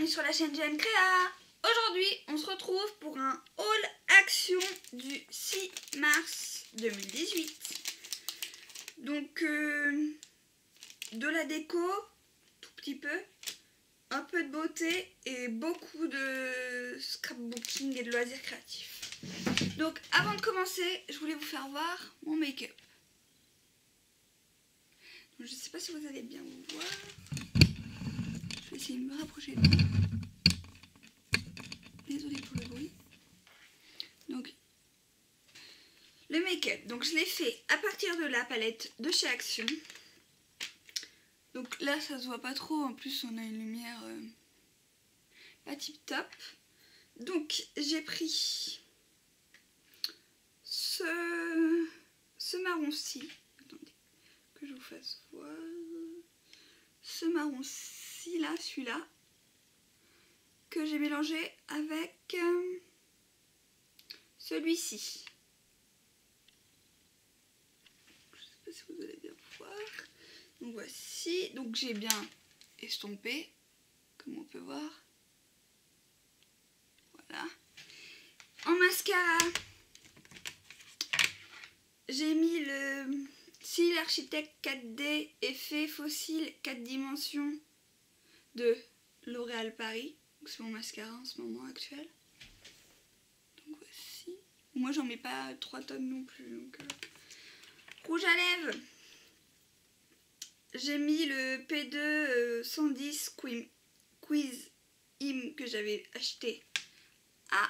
bienvenue sur la chaîne JN Créa. Aujourd'hui, on se retrouve pour un haul action du 6 mars 2018. Donc, de la déco, tout petit peu, un peu de beauté et beaucoup de scrapbooking et de loisirs créatifs. Donc, avant de commencer, je voulais vous faire voir mon make-up. Je ne sais pas si vous allez bien vous voir. Je vais essayer de me rapprocher de vous. Désolée pour le bruit. Donc, le make-up. Donc, je l'ai fait à partir de la palette de chez Action. Donc là, ça se voit pas trop. En plus, on a une lumière pas tip top. Donc, j'ai pris ce marron-ci. Attendez, que je vous fasse voir. Ce marron-ci là, celui-là, que j'ai mélangé avec celui-ci. Je sais pas si vous allez bien voir. Donc voici, donc j'ai bien estompé, comme on peut voir. Voilà. En mascara, j'ai mis le Cils Architect 4D Effet Fossile 4 dimensions de L'Oréal Paris. C'est mon mascara en ce moment actuel. Donc voici. Moi j'en mets pas 3 tonnes non plus. Donc, rouge à lèvres. J'ai mis le P2 110 Quiz Im que j'avais acheté à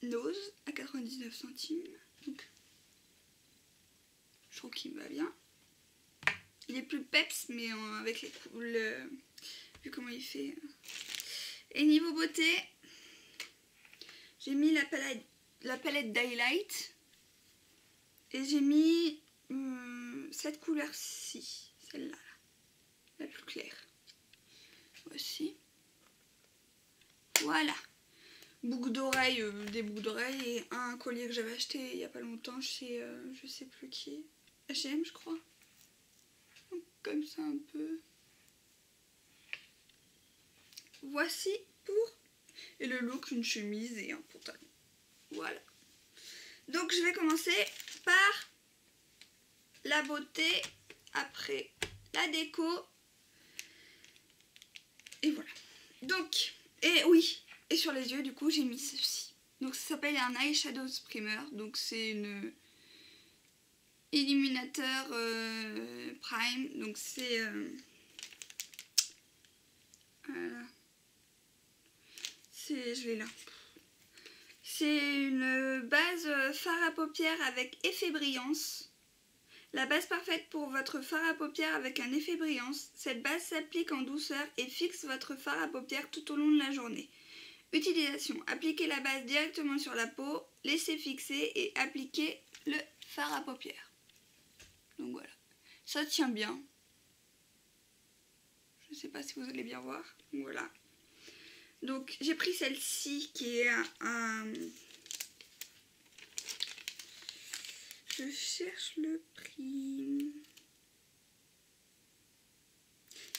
Nose à 99 centimes. Donc, je trouve qu'il me va bien. Il est plus peps, mais avec vu comment il fait. Et niveau beauté, j'ai mis la palette d'highlight et j'ai mis cette couleur-ci, celle-là, la plus claire. Voici. Voilà. Boucles d'oreilles, des boucles d'oreilles et un collier que j'avais acheté il n'y a pas longtemps chez je sais plus qui, H&M je crois. Donc, comme ça un peu. Voici pour et le look, une chemise et un pantalon. Voilà. Donc je vais commencer par la beauté, après la déco. Et voilà. Donc, et oui, et sur les yeux du coup j'ai mis ceci. Donc ça s'appelle un eyeshadow primer. Donc c'est une illuminateur prime. Donc c'est voilà. Je l'ai là. C'est une base fard à paupières avec effet brillance. La base parfaite pour votre fard à paupières avec un effet brillance. Cette base s'applique en douceur et fixe votre fard à paupières tout au long de la journée. Utilisation. Appliquez la base directement sur la peau, laissez fixer et appliquez le fard à paupières. Donc voilà. Ça tient bien. Je ne sais pas si vous allez bien voir. Donc voilà. Donc j'ai pris celle-ci qui est je cherche le prix.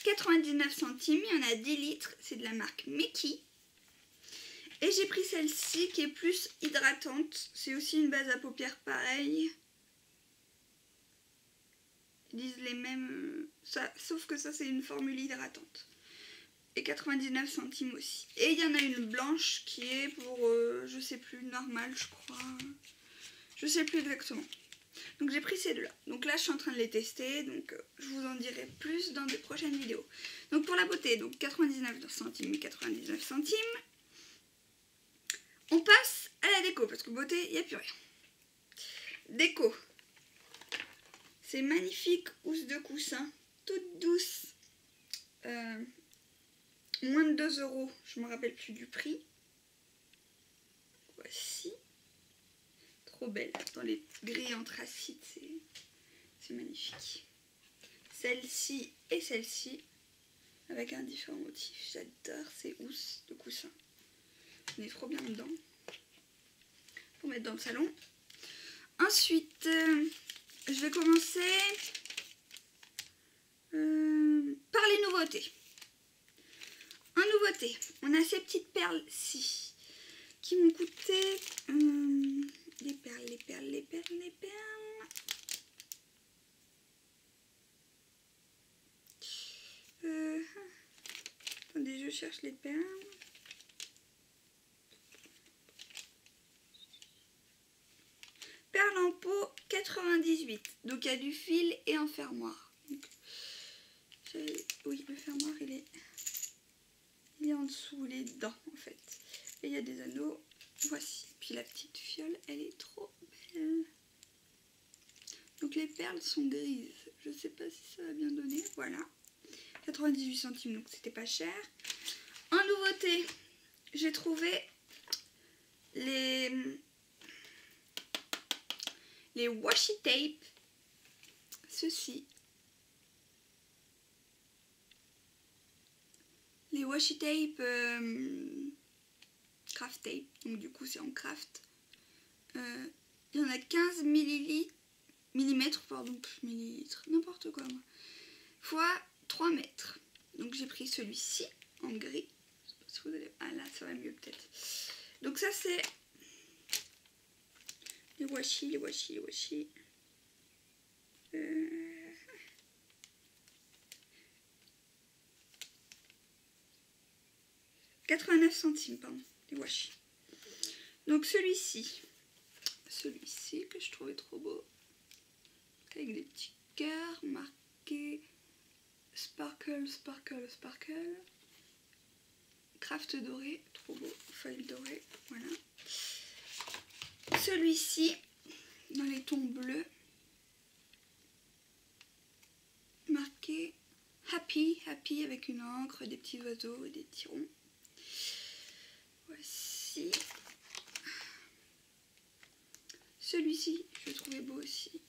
99 centimes, il y en a 10 litres, c'est de la marque Mickey. Et j'ai pris celle-ci qui est plus hydratante. C'est aussi une base à paupières pareille. Ils disent les mêmes, sauf que ça c'est une formule hydratante. Et 99 centimes aussi. Et il y en a une blanche qui est pour, je sais plus, normale je crois. Je sais plus exactement. Donc j'ai pris ces deux là. Donc là je suis en train de les tester. Donc je vous en dirai plus dans des prochaines vidéos. Donc pour la beauté, donc 99 centimes et 99 centimes. On passe à la déco parce que beauté, il n'y a plus rien. Déco. C'est magnifique housse de coussin. Toute douce. Moins de 2 €, je me rappelle plus du prix. Voici. Trop belle. Dans les gris anthracite, c'est magnifique. Celle-ci et celle-ci, avec un différent motif. J'adore ces housses de coussin. On est trop bien dedans. Pour mettre dans le salon. Ensuite, je vais commencer par les nouveautés. En nouveauté, nouveauté, on a ces petites perles-ci qui m'ont coûté les perles. Attendez, je cherche les perles. Perles en pot 98. Donc il y a du fil et un fermoir. Donc, oui, le fermoir il est en dessous, il est dedans en fait. Et il y a des anneaux. Voici. Puis la petite fiole, elle est trop belle. Donc les perles sont grises. Je sais pas si ça va bien donner. Voilà. 98 centimes, donc c'était pas cher. En nouveauté, j'ai trouvé les washi tape. Ceux-ci. Les washi tape craft tape. Donc du coup c'est en craft. Il y en a 15 millimètres, pardon, millilitres, n'importe quoi moi. Fois 3 mètres. Donc j'ai pris celui-ci en gris. Je sais pas si vous allez... Ah là ça va mieux peut-être. Donc ça c'est les washi. 89 centimes, pardon, les washi. Donc celui-ci que je trouvais trop beau, avec des petits cœurs marqués sparkle, craft doré, trop beau, foil doré, voilà. Celui-ci, dans les tons bleus, marqué happy avec une encre, des petits oiseaux et des tirons. Voici. Celui-ci, je le trouvais beau aussi.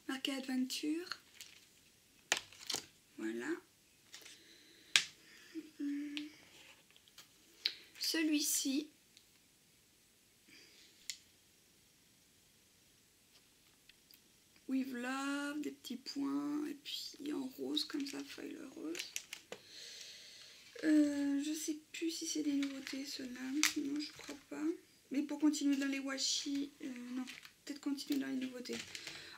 Marqué Adventure. Voilà. Celui-ci. With Love, des petits points. Et puis en rose, comme ça, foil rose. Je sais plus si c'est des nouveautés ceux-là. Non, je crois pas. Mais pour continuer dans les washi, non, peut-être continuer dans les nouveautés.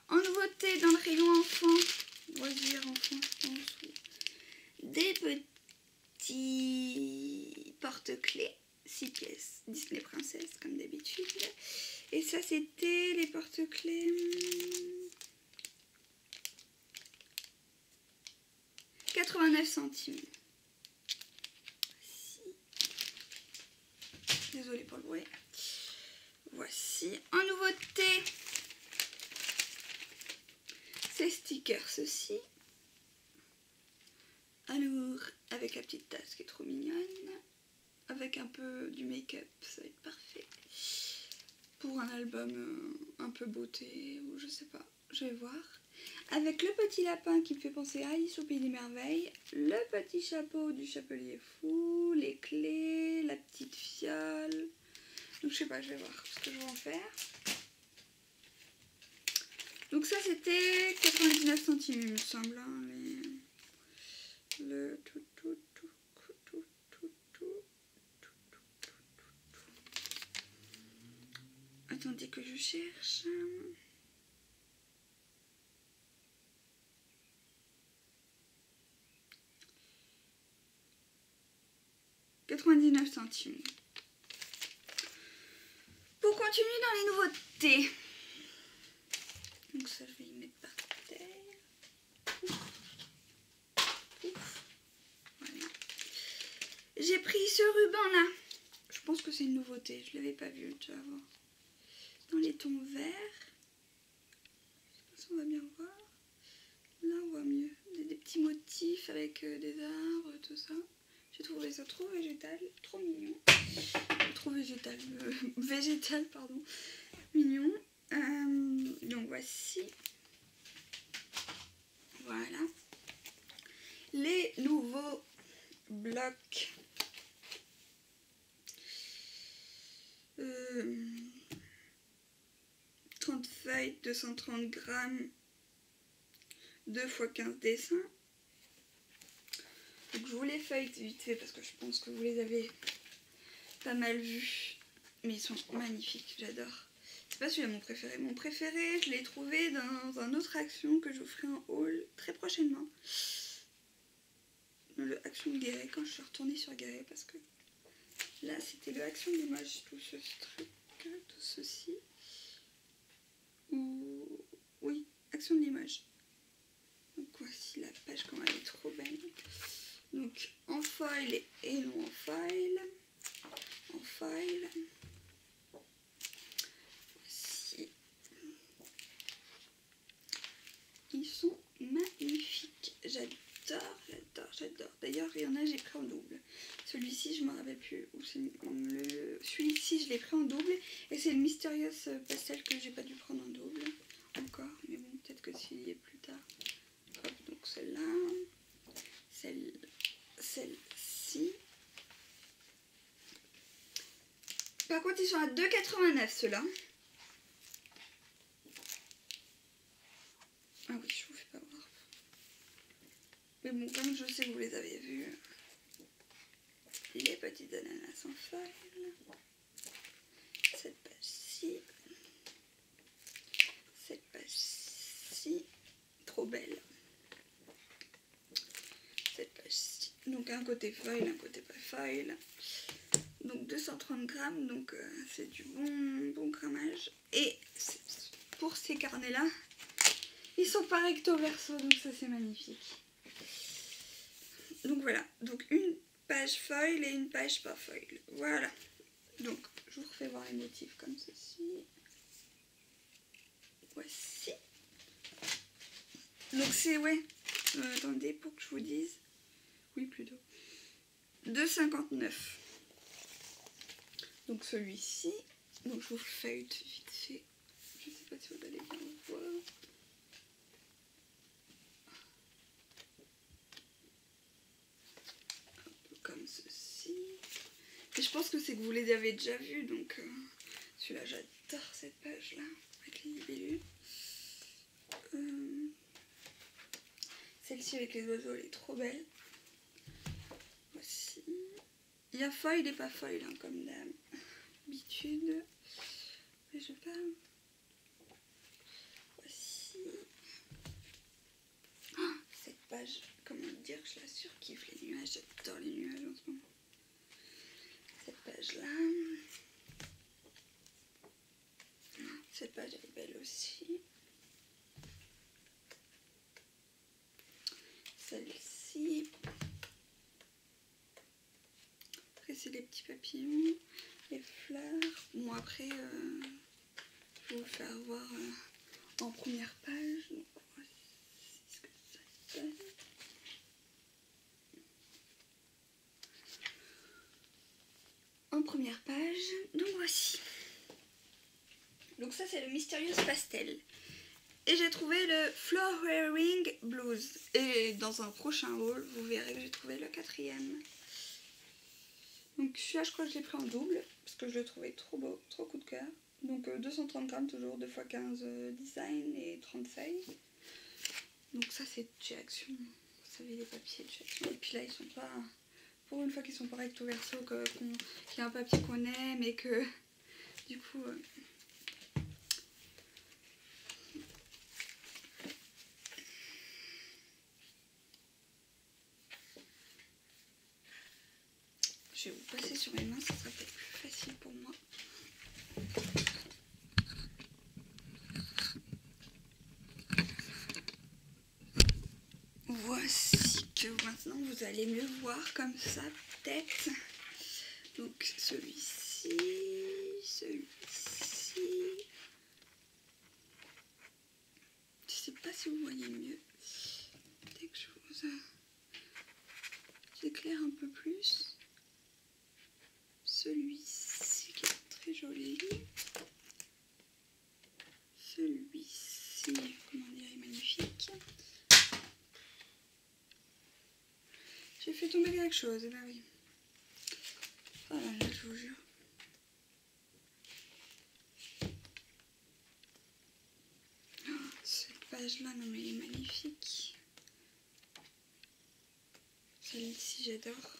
En nouveauté, dans le rayon enfant, loisirs enfant, je pense, des petits porte-clés, 6 pièces, Disney Princesse, comme d'habitude. Et ça, c'était les porte-clés 89 centimes. Désolée pour le bruit. Voici. En nouveauté, ces stickers, ceci. Alors, avec la petite tasse qui est trop mignonne. Avec un peu du make-up, ça va être parfait. Pour un album un peu beauté, ou je sais pas, je vais voir. Avec le petit lapin qui me fait penser à Alice au Pays des Merveilles. Le petit chapeau du Chapelier Fou. Les clés, la petite fiole. Donc je sais pas, je vais voir ce que je vais en faire. Donc ça c'était 99 centimes il me semble. Hein, le tout. Attendez que je cherche. « 99 centimes. Pour continuer dans les nouveautés. Donc ça, je vais y mettre par terre. Ouf. Voilà. J'ai pris ce ruban-là. Je pense que c'est une nouveauté. Je ne l'avais pas vu déjà avant. Dans les tons verts. Je sais pas si on va bien voir. Là, on voit mieux. Des petits motifs avec des arbres, tout ça. J'ai trouvé ça trop végétal, trop mignon. Trop végétal, pardon. Mignon. Donc voici. Voilà. Les nouveaux blocs. 30 feuilles, 230 grammes, 2 x 15 dessins. Donc je vous les feuille vite fait parce que je pense que vous les avez pas mal vus. Mais ils sont magnifiques, j'adore. C'est pas celui-là mon préféré. Mon préféré, je l'ai trouvé dans un autre Action que je vous ferai en haul très prochainement. Le Action de Guéret, quand je suis retournée sur Guéret, parce que là c'était le Action d'image, tout ce truc, tout ceci. Ou oui, Action de l'image. Donc voici la page, comme elle est trop belle. Donc en foil et non en foil. En foil. Voici. Ils sont magnifiques. J'adore, j'adore, j'adore. D'ailleurs, il y en a, j'ai pris en double. Celui-ci, je ne me rappelle plus. Celui-ci, je l'ai pris en double. Et c'est le Mysterious Pastel que j'ai pas dû prendre en double. Encore. Mais bon, peut-être que s'il y est plus tard. Hop, donc celle-là. Celle-ci. Par contre, ils sont à 2,89 ceux-là. Ah oui, je vous fais pas voir. Mais bon, comme je sais que vous les avez vus, les petites ananas en foil. Cette page-ci. Cette page-ci. Trop belle. Cette page-ci. Donc un côté foil, un côté pas foil. Donc 230 grammes, donc c'est du bon grammage. Et pour ces carnets-là, ils sont pas recto verso, donc ça c'est magnifique. Donc voilà, donc une page foil et une page pas foil. Voilà. Donc je vous refais voir les motifs comme ceci. Voici. Donc c'est, ouais, attendez pour que je vous dise. Oui, plutôt. 2,59. Donc celui-ci. Donc je vous feuille vite fait. Je sais pas si vous allez bien le voir. Comme ceci. Et je pense que c'est que vous les avez déjà vus, donc celui-là j'adore cette page là avec les libellules. Celle-ci avec les oiseaux elle est trop belle. Voici. Il y a foil et pas foil hein, comme d'habitude. Mais je parle. Voici. Oh, cette page, comment dire que je la surkiffe les nuages, j'adore les nuages en ce moment. Cette page-là. Cette page elle est belle aussi. Celle-ci. Après c'est les petits papillons, les fleurs. Bon après, je vais vous faire voir en première page. Donc voici ce que ça donne. En première page, donc voici. Donc ça c'est le Mysterious Pastel. Et j'ai trouvé le Flowering Blues. Et dans un prochain haul, vous verrez que j'ai trouvé le 4e. Donc celui-là, je crois que je l'ai pris en double. Parce que je le trouvais trop beau, trop coup de cœur. Donc 230 grammes toujours, 2x15 design et 30 feuilles. Donc ça c'est chez Action. Vous savez les papiers de chez Action. Et puis là ils sont pas... Pour une fois qu'ils sont pas recto verso, qu'il y a un papier qu'on aime et que... Du coup... Je vais vous passer sur mes mains, ça sera peut-être plus facile pour moi. Voici que maintenant vous allez mieux voir comme ça, peut-être. Donc celui-ci, celui-ci. Je sais pas si vous voyez mieux. Dès que je vous éclaire un peu plus. Celui-ci qui est très joli. Celui-ci, comment dire, est magnifique. J'ai fait tomber quelque chose, bah oui. Oh là là, je vous jure. Oh, cette page-là, non mais elle est magnifique. Celle-ci, j'adore.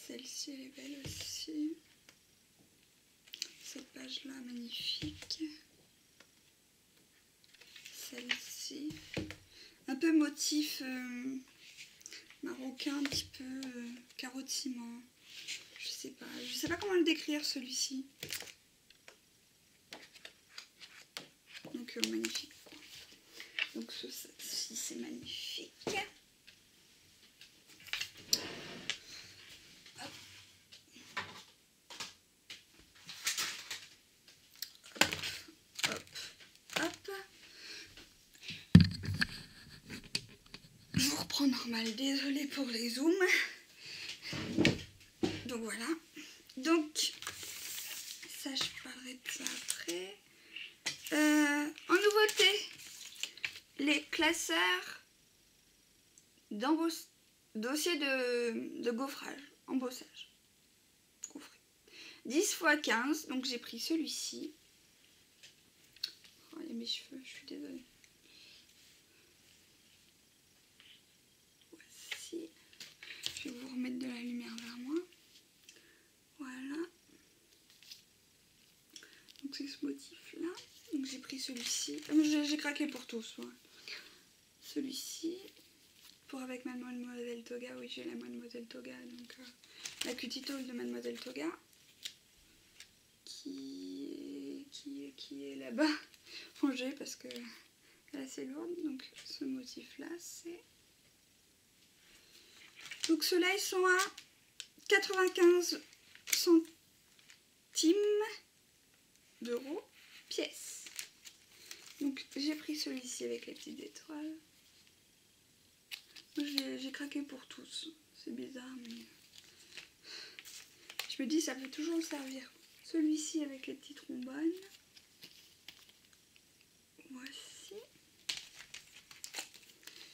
Celle-ci, elle est belle aussi. Cette page-là, magnifique. Celle-ci. Un peu motif marocain, un petit peu carreau ciment. Je sais pas comment le décrire celui-ci. Donc magnifique. Donc ceci c'est magnifique. Hop. Hop. Hop. Je vous reprends normal, désolée pour les zooms. Donc voilà. Donc ça je parlerai de ça après. En nouveauté, les classeurs dossier de gaufrage, embossage, gaufré. 10 x 15, donc j'ai pris celui-ci. Oh, il y a mes cheveux, je suis désolée. Voici. Je vais vous remettre de la lumière vers moi. Voilà. Donc c'est ce motif-là. Donc j'ai pris celui-ci. J'ai craqué pour tous. Ouais. Celui-ci. Pour avec Mademoiselle Toga. Oui, j'ai la Mademoiselle Toga. Donc la Cutie Tool de Mademoiselle Toga. Qui est là-bas. Rangée parce que elle est assez lourde. Donc ce motif-là, c'est... Donc ceux-là, ils sont à 95 centimes d'euros pièce. Donc j'ai pris celui-ci avec les petites étoiles. Moi j'ai craqué pour tous. C'est bizarre mais je me dis ça peut toujours me servir. Celui-ci avec les petits trombones. Voici.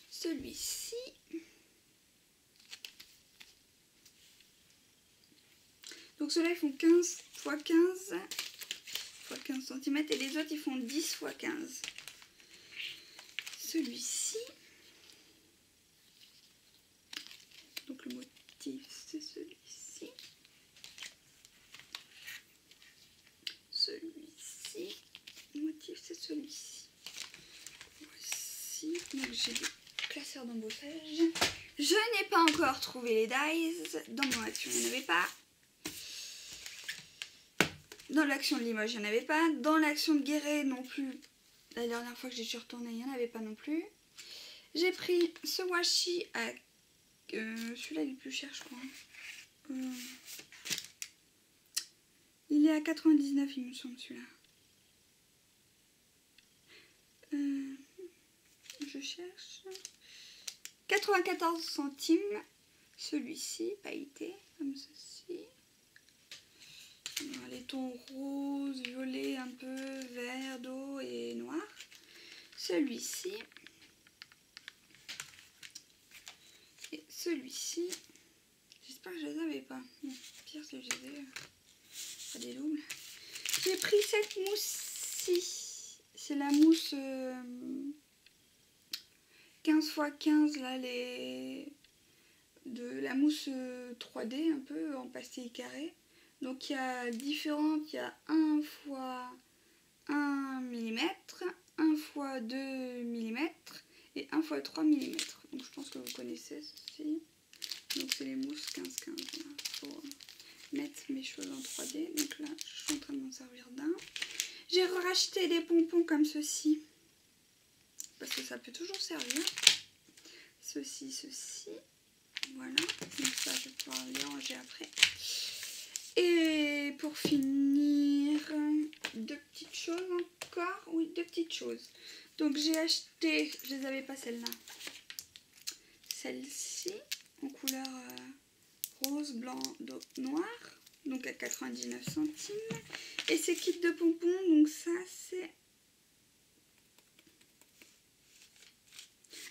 Celui-ci. Donc ceux-là ils font 15 x 15 cm et les autres ils font 10 x 15. Celui-ci. Donc le motif c'est celui-ci. Celui-ci. Le motif c'est celui-ci. Voici. Donc j'ai des classeurs d'embossage. Je n'ai pas encore trouvé les dies. Dans mon action il n'y en avait pas. Dans l'action de Limoges, il n'y en avait pas. Dans l'action de Guéret non plus. La dernière fois que j'y suis retournée, il n'y en avait pas non plus. J'ai pris ce washi à... celui-là, il est plus cher, je crois. Il est à 99, il me semble, celui-là. Je cherche. 94 centimes. Celui-ci, pailleté, comme ceci. Les tons rose, violet, un peu vert, d'eau et noir. Celui-ci. Et celui-ci. J'espère que je les avais pas. Bon, pire si je les ai. Pas des doubles. J'ai pris cette mousse-ci. C'est la mousse 15 x 15 là, de la mousse 3D un peu en pastille carrée. Donc il y a différentes, il y a 1 x 1 mm, 1 x 2 mm et 1 x 3 mm. Donc je pense que vous connaissez ceci. Donc c'est les mousses 15-15 pour mettre mes choses en 3D. Donc là je suis en train de m'en servir d'un. J'ai racheté des pompons comme ceci. Parce que ça peut toujours servir. Ceci, ceci. Voilà. Donc ça je vais pouvoir les ranger après. Et pour finir, deux petites choses encore. Oui, deux petites choses. Donc j'ai acheté, je les avais pas celles-là. Celle-ci en couleur rose, blanc, noir. Donc à 99 centimes. Et ces kits de pompons, donc ça c'est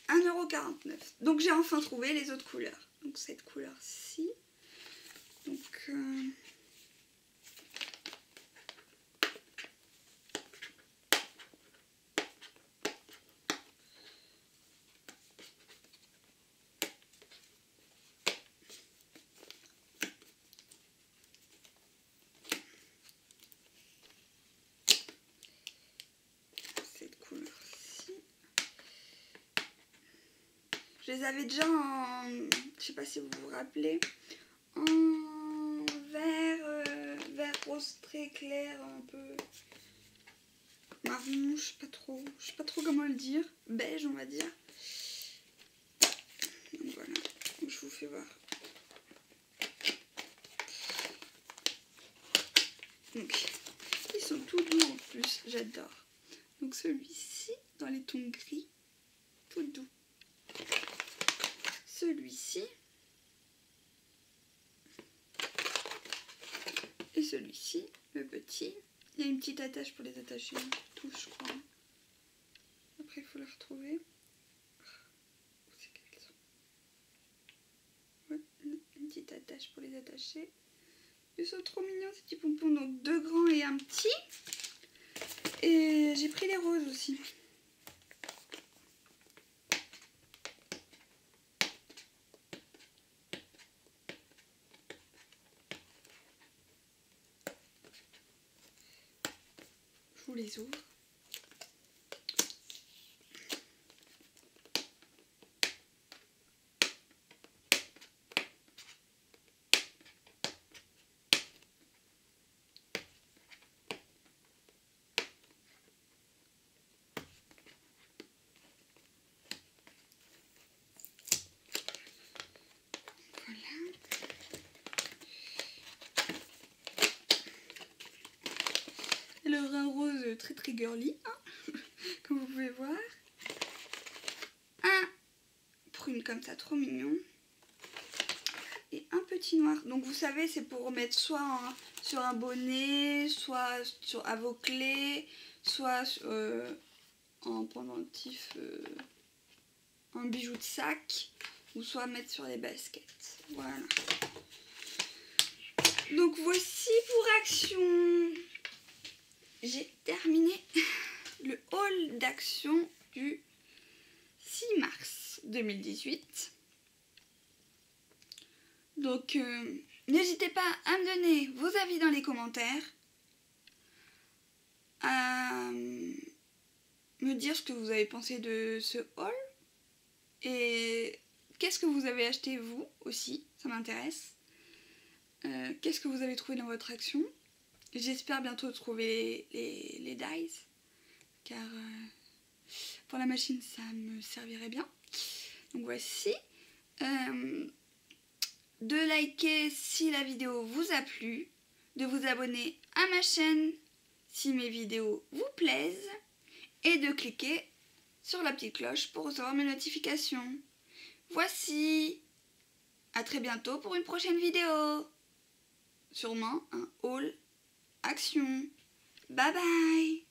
1,49 €. Donc j'ai enfin trouvé les autres couleurs. Donc cette couleur-ci. Donc Je les avais déjà en... Je sais pas si vous vous rappelez. En vert rose très clair, un peu marron, je sais pas trop comment le dire. Beige, on va dire. Donc voilà, je vous fais voir. Donc, ils sont tout doux en plus, j'adore. Donc celui-ci, dans les tons gris, tout doux. Celui-ci. Et celui-ci, le petit. Il y a une petite attache pour les attacher, tout je crois. Après il faut la retrouver. Où c'est qu'elles sont? Ouais, une petite attache pour les attacher. Ils sont trop mignons ces petits pompons, donc 2 grands et un petit. Et j'ai pris les roses aussi. Je vous les ouvre. Alors un rose très très girly, hein, comme vous pouvez voir. Un prune comme ça, trop mignon. Et un petit noir. Donc vous savez, c'est pour mettre soit sur un bonnet, soit à vos clés, soit en pendentif, en bijou de sac, ou soit mettre sur les baskets. Voilà. Donc voici pour Action. J'ai terminé le haul d'Action du 6 mars 2018. Donc n'hésitez pas à me donner vos avis dans les commentaires, à me dire ce que vous avez pensé de ce haul et qu'est-ce que vous avez acheté vous aussi, ça m'intéresse. Qu'est-ce que vous avez trouvé dans votre Action? J'espère bientôt trouver les dies, car pour la machine ça me servirait bien. Donc voici. De liker si la vidéo vous a plu, de vous abonner à ma chaîne si mes vidéos vous plaisent et de cliquer sur la petite cloche pour recevoir mes notifications. Voici, à très bientôt pour une prochaine vidéo. Sûrement un haul Action. Bye bye.